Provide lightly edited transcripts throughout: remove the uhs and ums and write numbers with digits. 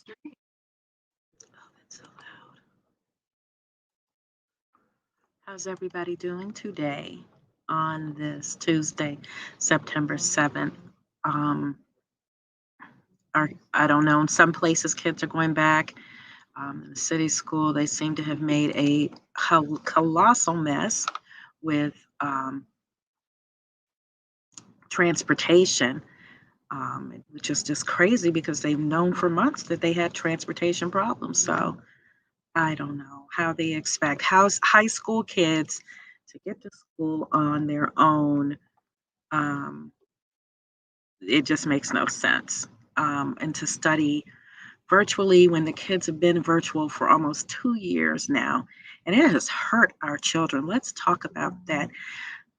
Oh, that's so loud. How's everybody doing today on this Tuesday, September 7th? Um, I don't know. In some places, kids are going back. In the city school, they seem to have made a colossal mess with transportation, which is just crazy because they've known for months that they had transportation problems. So I don't know how they expect high school kids to get to school on their own. Um, it just makes no sense. And to study virtually when the kids have been virtual for almost 2 years now, and it has hurt our children. Let's talk about that.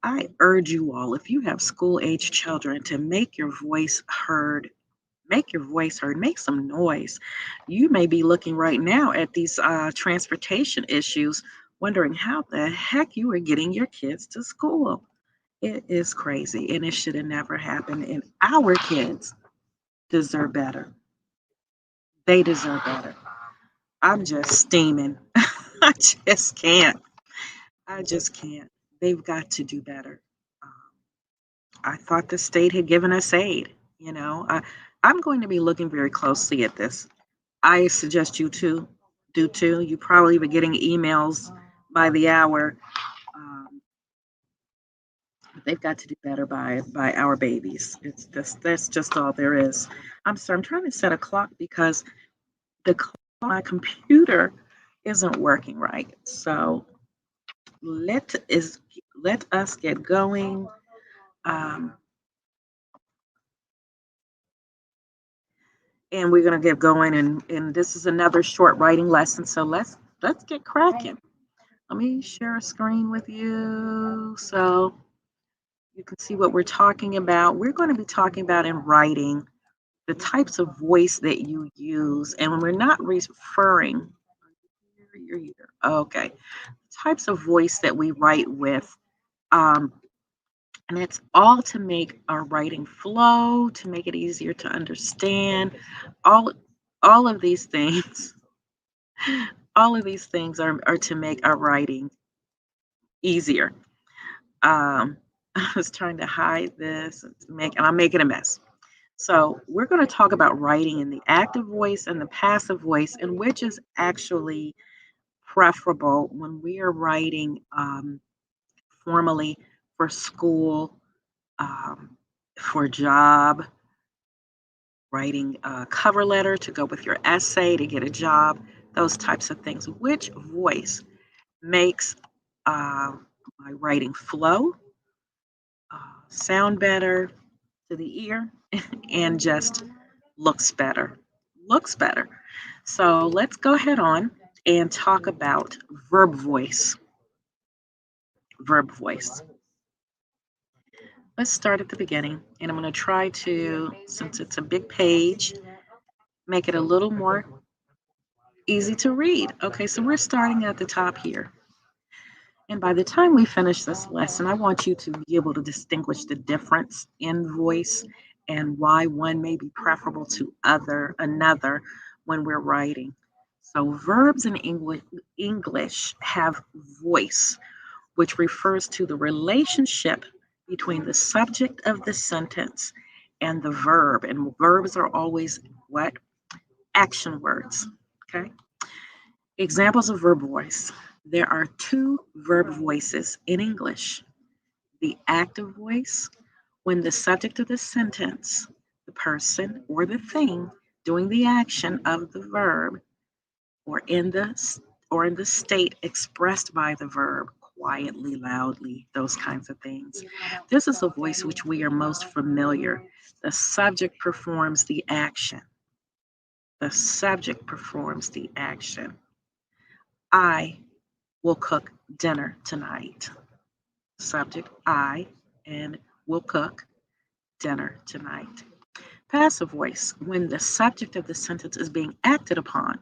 I urge you all, if you have school age children, to make your voice heard. Make your voice heard. Make some noise. You may be looking right now at these transportation issues, wondering how the heck you are getting your kids to school. It is crazy, and it should have never happened. And our kids deserve better. They deserve better. I'm just steaming. I just can't. I just can't. They've got to do better. Um, I thought the state had given us aid. I'm going to be looking very closely at this. I suggest you to do too. You probably be getting emails by the hour. Um, but they've got to do better by our babies. It's that's just all there is. I'm sorry. I'm trying to set a clock because the clock on my computer isn't working right. So let is let us get going. Um, and we're gonna get going, and this is another short writing lesson. So let's get cracking. Let me share a screen with you so you can see what we're talking about. We're going to be talking about in writing the types of voice that you use, and when we're not referring, you're here. Okay, types of voice that we write with. Um, And it's all to make our writing flow, to make it easier to understand. All all of these things, all of these things are to make our writing easier. Um, I was trying to hide this and I'm making a mess. So we're going to talk about writing in the active voice and the passive voice, and which is actually preferable when we are writing formally for school, um, for job, writing a cover letter to go with your essay to get a job, those types of things. Which voice makes uh, my writing flow, sound better to the ear, and just looks better? Looks better. So let's go ahead on and talk about verb voice. Verb voice. Let's start at the beginning, and I'm going to try to, since it's a big page, make it a little more easy to read. Okay, so we're starting at the top here. And by the time we finish this lesson, I want you to be able to distinguish the difference in voice and why one may be preferable to another when we're writing. So verbs in English have voice, which refers to the relationship between the subject of the sentence and the verb. And verbs are always what? Action words. Okay. Examples of verb voice. There are two verb voices in English. The active voice, when the subject of the sentence, the person or the thing doing the action of the verb, or in the state expressed by the verb, quietly, loudly, those kinds of things. This is a voice which we are most familiar. The subject performs the action. The subject performs the action. I will cook dinner tonight. Subject, I, and will cook dinner tonight. Passive voice, when the subject of the sentence is being acted upon.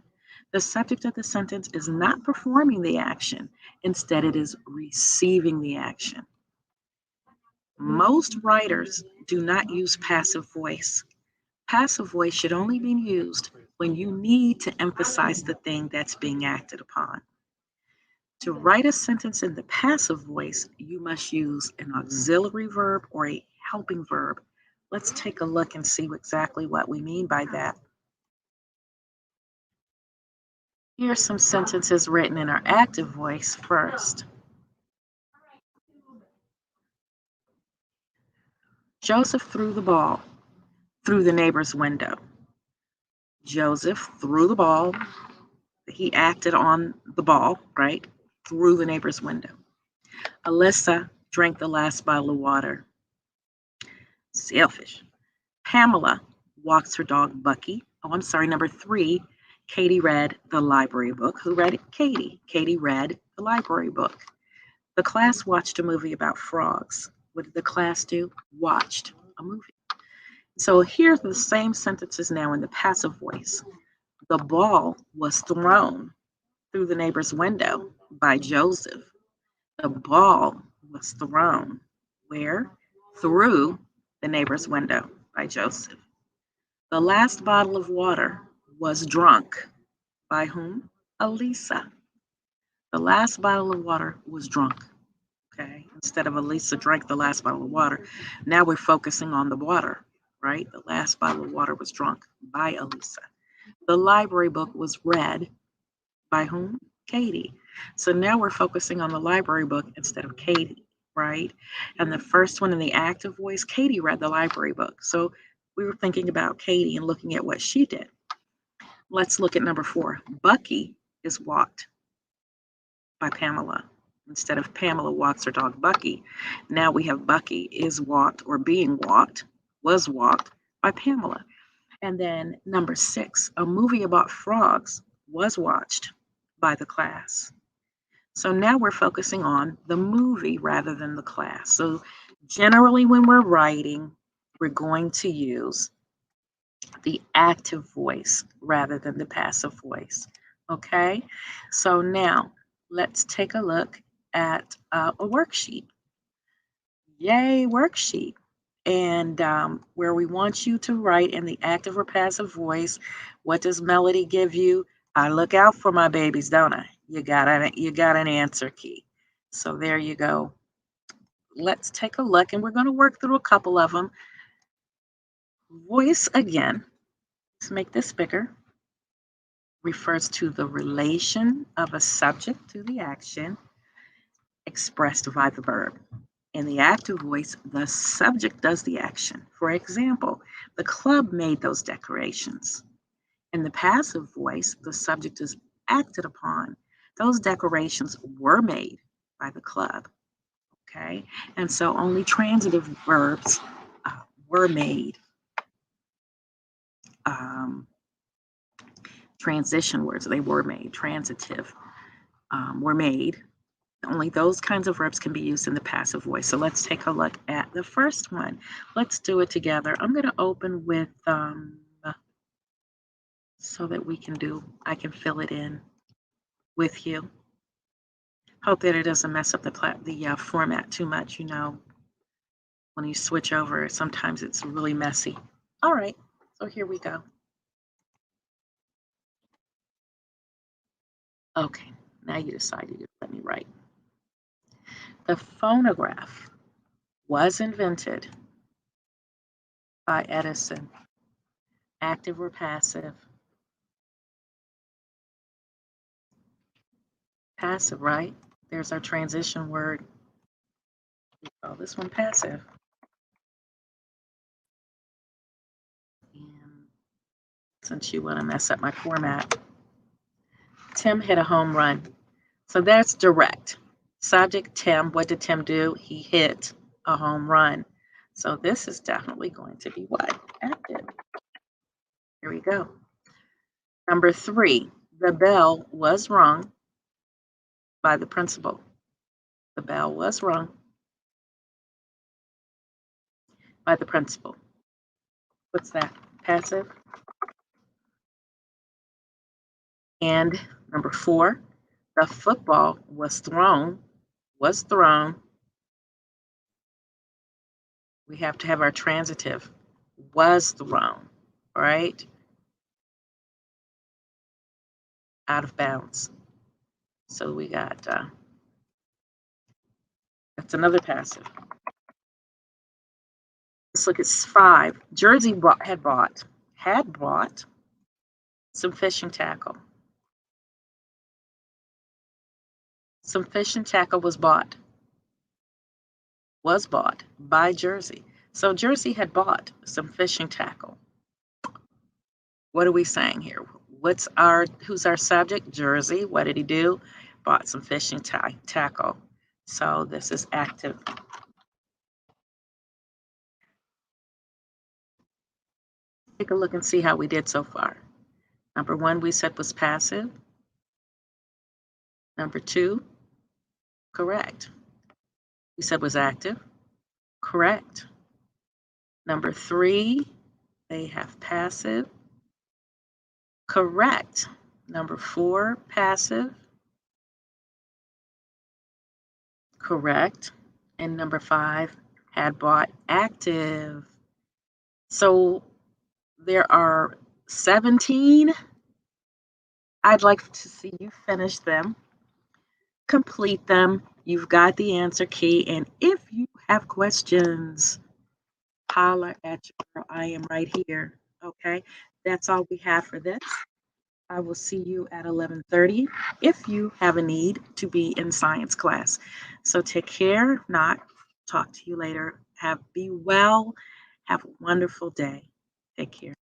The subject of the sentence is not performing the action. Instead, it is receiving the action. Most writers do not use passive voice. Passive voice should only be used when you need to emphasize the thing that's being acted upon. To write a sentence in the passive voice, you must use an auxiliary verb or a helping verb. Let's take a look and see exactly what we mean by that. Here are some sentences written in our active voice first. Joseph threw the ball through the neighbor's window. Joseph threw the ball. He acted on the ball, right? Through the neighbor's window. Alyssa drank the last bottle of water. Selfish. Pamela walks her dog Bucky. Oh, I'm sorry, number 3. Katie read the library book. Who read it? Katie. Katie read the library book. The class watched a movie about frogs. What did the class do? Watched a movie. So here's the same sentences now in the passive voice. The ball was thrown through the neighbor's window by Joseph. The ball was thrown where? Through the neighbor's window by Joseph. The last bottle of water was drunk by whom? Elisa. The last bottle of water was drunk. Okay, instead of Elisa drank the last bottle of water, now we're focusing on the water, right? The last bottle of water was drunk by Elisa. The library book was read by whom? Katie. So now we're focusing on the library book instead of Katie, right? And the first one in the active voice, Katie read the library book. So we were thinking about Katie and looking at what she did. Let's look at number 4. Bucky is walked by Pamela. Instead of Pamela walks her dog Bucky, now we have Bucky is walked or being walked, was walked by Pamela. And then number 6, a movie about frogs was watched by the class. So now we're focusing on the movie rather than the class. So generally when we're writing, we're going to use the active voice rather than the passive voice. Okay, so now let's take a look at a worksheet. Yay, worksheet. And where we want you to write in the active or passive voice, what does Melody give you? I look out for my babies, don't I? You got an answer key. So there you go. Let's take a look, and we're going to work through a couple of them. Voice again. Let's make this bigger. Refers to the relation of a subject to the action expressed by the verb. In the active voice, the subject does the action. For example, the club made those decorations. In the passive voice, the subject is acted upon. Those decorations were made by the club. Okay, and so only transitive verbs were made. Transition words, they were made. Transitive were made. Only those kinds of verbs can be used in the passive voice. So let's take a look at the first one. Let's do it together. I'm going to open with so that I can fill it in with you. Hope that it doesn't mess up the format too much. You know, when you switch over, sometimes it's really messy. All right, so here we go. Okay, now you decided to let me write. The phonograph was invented by Edison. Active or passive? Passive, right? There's our transition word. We call this one passive. And since you want to mess up my format, Tim hit a home run. So that's direct. Subject, Tim. What did Tim do? He hit a home run. So this is definitely going to be what? Active. Here we go. Number 3, the bell was rung by the principal. The bell was rung by the principal. What's that? Passive. And number 4, the football was thrown. We have to have our transitive. Was thrown, right? out of bounds. So we got, that's another passive. Let's look at 5. Jersey had bought some fishing tackle. Some fishing tackle was bought by Jersey. So Jersey had bought some fishing tackle. What are we saying here? Who's our subject? Jersey. What did he do? Bought some fishing tackle. So this is active. Take a look and see how we did so far. Number 1 we said was passive. Number 2, correct. We said was active. Correct. Number 3, they have passive. Correct. Number 4, passive. Correct. And number 5, had bought, active. So there are 17. I'd like to see you finish them, complete them. You've got the answer key. And if you have questions, holler at your girl. I am right here. Okay, that's all we have for this. I will see you at 11:30 if you have a need to be in science class. So take care. If not, talk to you later. Be well. Have a wonderful day. Take care.